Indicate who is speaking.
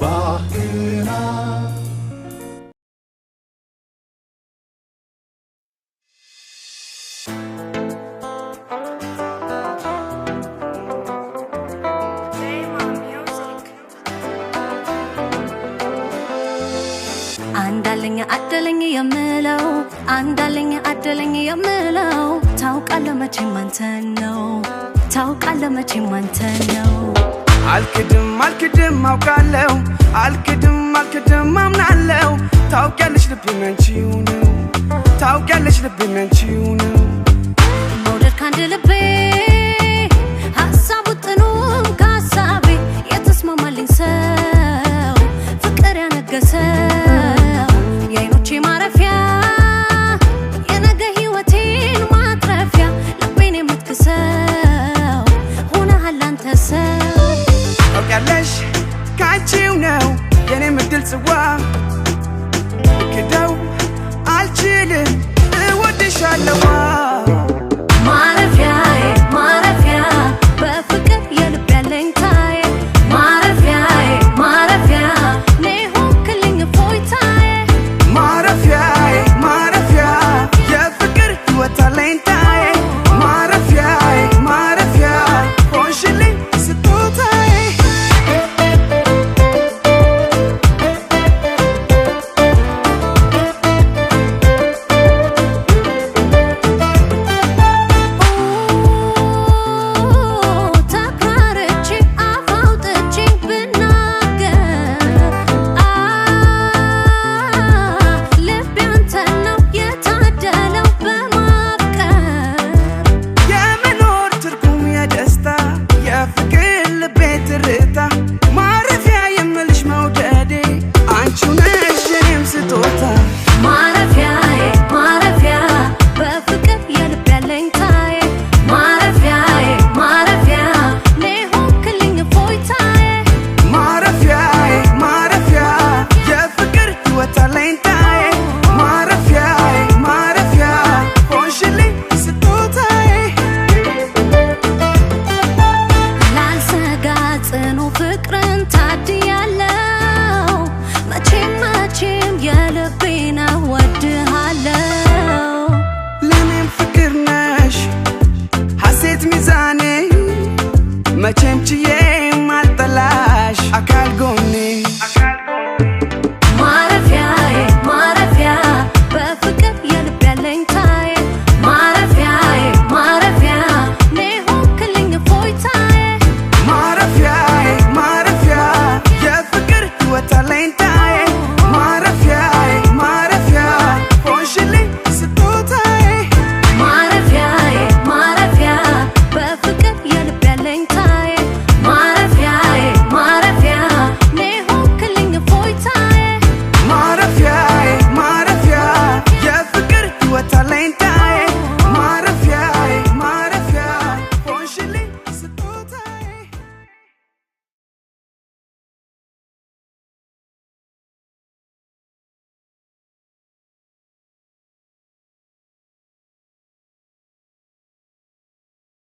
Speaker 1: ባህና
Speaker 2: አንዳለኝ አደለኝ የምለው አንዳለኝ አደለኝ የምለው ታውቃለህ መቼም አንተን ነው ታውቃለህ መቼም አንተን ነው
Speaker 3: አልክድም አውቃለሁ አልክድም አምናለሁ ታውቂያለሽ ልቤን አንቺው ነው ታውቂያለሽ ልቤን አንቺው ነው
Speaker 2: መውደድ ካንድ ልቤ ሐሳቡ ጥኑም ከሐሳቤ የተስማማልኝ ሰው ፍቅር ያነገሰው የዓይኖቼ ማረፊያ የነገ ሕይወቴን ማትረፊያ ልቤን የምትክሰው ሆነሃል አንተ ሰው
Speaker 3: ታውቂያለሽ ካንቺው ነው የኔ ምድል ጽዋ ልክደው አልችልም እወድሻለሁ